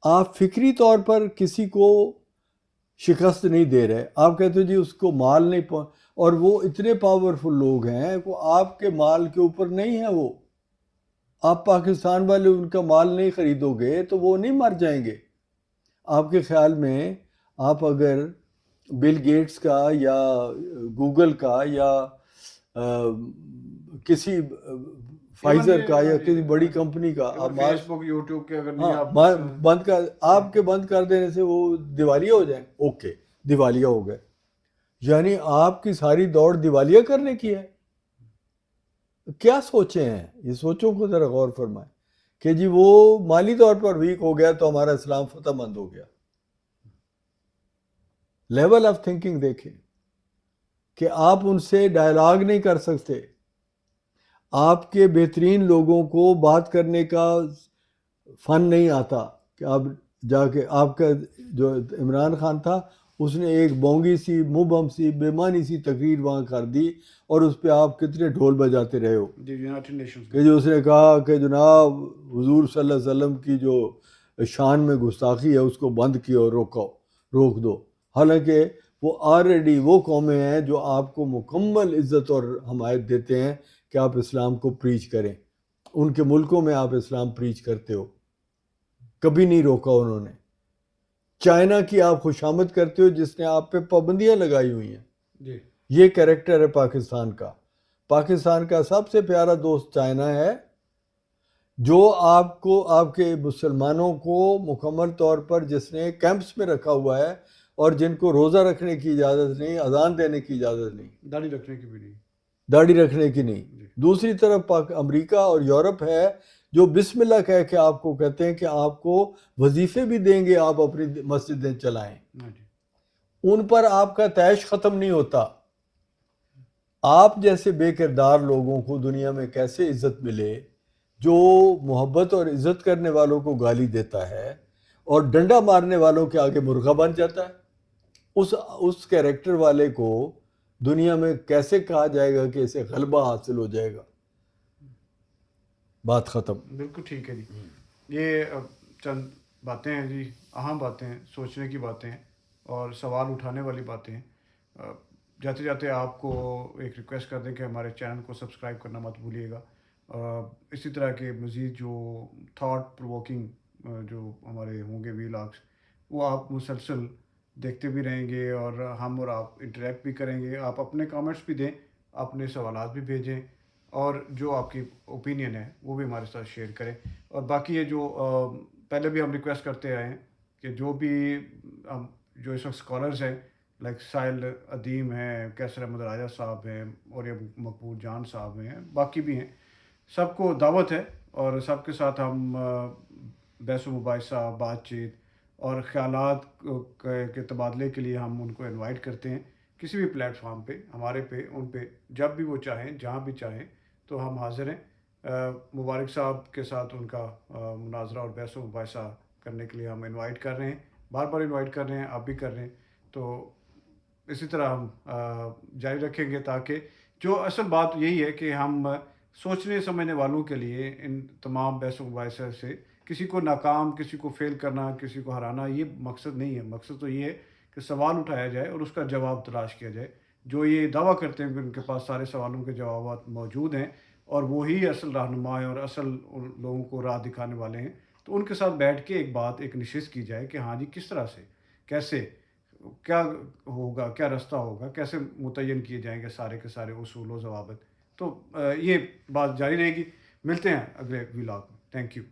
آپ فکری طور پر کسی کو شکست نہیں دے رہے. آپ کہتے ہو جی اس کو مال نہیں اور وہ اتنے پاورفل لوگ ہیں وہ آپ کے مال کے اوپر نہیں ہیں. وہ آپ پاکستان والے ان کا مال نہیں خریدو گے تو وہ نہیں مر جائیں گے. آپ کے خیال میں آپ اگر بل گیٹس کا یا گوگل کا یا کسی فائزر کا یا کسی بڑی کمپنی کا آپ فیس بک یوٹیوب کے اگر نہیں آپ بند کر دینے سے وہ دیوالیہ ہو جائیں، اوکے دیوالیہ ہو گئے. یعنی آپ کی ساری دوڑ دیوالیہ کرنے کی ہے. کیا سوچے ہیں؟ یہ سوچوں کو ذرا غور فرمائیں کہ جی وہ مالی طور پر ویک ہو گیا تو ہمارا اسلام فتح مند ہو گیا. لیول آف تھنکنگ دیکھیں کہ آپ ان سے ڈائلاگ نہیں کر سکتے. آپ کے بہترین لوگوں کو بات کرنے کا فن نہیں آتا کہ آپ جا کے آپ کا جو عمران خان تھا اس نے ایک بونگی سی مبہم سی بےمانی سی تقریر وہاں کر دی اور اس پہ آپ کتنے ڈھول بجاتے رہے ہو یونائٹڈ نیشنز کہ جو اس نے کہا کہ جناب حضور صلی اللہ علیہ وسلم کی جو شان میں گستاخی ہے اس کو بند کیا اور روک دو. حالانکہ وہ آلریڈی وہ قومیں ہیں جو آپ کو مکمل عزت اور حمایت دیتے ہیں کہ آپ اسلام کو پریچ کریں. ان کے ملکوں میں آپ اسلام پریچ کرتے ہو, کبھی نہیں روکا انہوں نے. چائنا کی آپ خوشامد کرتے ہو جس نے آپ پہ پابندیاں لگائی ہوئی ہیں. جی یہ کریکٹر ہے پاکستان کا. پاکستان کا سب سے پیارا دوست چائنا ہے جو آپ کو آپ کے مسلمانوں کو مکمل طور پر جس نے کیمپس میں رکھا ہوا ہے اور جن کو روزہ رکھنے کی اجازت نہیں, اذان دینے کی اجازت نہیں, داڑھی رکھنے کی بھی نہیں. داڑھی رکھنے کی نہیں. دوسری طرف امریکہ اور یورپ ہے جو بسم اللہ کہہ کے آپ کو کہتے ہیں کہ آپ کو وظیفے بھی دیں گے, آپ اپنی مسجدیں چلائیں. ان پر آپ کا تیش ختم نہیں ہوتا. آپ جیسے بے کردار لوگوں کو دنیا میں کیسے عزت ملے جو محبت اور عزت کرنے والوں کو گالی دیتا ہے اور ڈنڈا مارنے والوں کے آگے مرغا بن جاتا ہے. اس کیریکٹر والے کو دنیا میں کیسے کہا جائے گا کہ اسے غلبہ حاصل ہو جائے گا؟ بات ختم. بالکل ٹھیک ہے جی. یہ چند باتیں ہیں جی, اہم باتیں ہیں, سوچنے کی باتیں ہیں اور سوال اٹھانے والی باتیں ہیں. جاتے جاتے آپ کو ایک ریکویسٹ کر دیں کہ ہمارے چینل کو سبسکرائب کرنا مت بھولیے گا. اسی طرح کے مزید جو تھاٹ پرووکنگ جو ہمارے ہوں گے ویلاگس وہ آپ مسلسل دیکھتے بھی رہیں گے اور ہم اور آپ انٹریکٹ بھی کریں گے. آپ اپنے کامنٹس بھی دیں, اپنے سوالات بھی بھیجیں اور جو آپ کی اوپینین ہے وہ بھی ہمارے ساتھ شیئر کریں. اور باقی یہ جو پہلے بھی ہم ریکویسٹ کرتے آئے ہیں کہ جو بھی جو اس وقت اسکالرز ہیں لائک سائل ادیم ہیں, کیسر احمد راجہ صاحب ہیں اور یہ مقبول جان صاحب ہیں, باقی بھی ہیں, سب کو دعوت ہے اور سب کے ساتھ ہم بحث و مباحثہ, بات چیت اور خیالات کے تبادلے کے لیے ہم ان کو انوائٹ کرتے ہیں کسی بھی پلیٹ فارم پہ, ہمارے پہ, ان پہ, جب بھی وہ چاہیں, جہاں بھی چاہیں تو ہم حاضر ہیں. مبارک صاحب کے ساتھ ان کا مناظرہ اور بحث و مباحثہ کرنے کے لیے ہم انوائٹ کر رہے ہیں, بار بار انوائٹ کر رہے ہیں, آپ بھی کر رہے ہیں. تو اسی طرح ہم جاری رکھیں گے تاکہ جو اصل بات یہی ہے کہ ہم سوچنے سمجھنے والوں کے لیے ان تمام بحث و مباحثہ سے کسی کو ناکام, کسی کو فیل کرنا, کسی کو ہرانا یہ مقصد نہیں ہے. مقصد تو یہ ہے کہ سوال اٹھایا جائے اور اس کا جواب تلاش کیا جائے. جو یہ دعویٰ کرتے ہیں کہ ان کے پاس سارے سوالوں کے جوابات موجود ہیں اور وہی اصل رہنما ہیں اور اصل ان لوگوں کو راہ دکھانے والے ہیں, تو ان کے ساتھ بیٹھ کے ایک نشست کی جائے کہ ہاں جی کس طرح سے, کیسے, کیا ہوگا, کیا رستہ ہوگا, کیسے متعین کیے جائیں گے سارے کے سارے اصول و ضوابط. تو یہ بات جاری رہے گی. ملتے ہیں اگلے ولاگ میں. Thank you.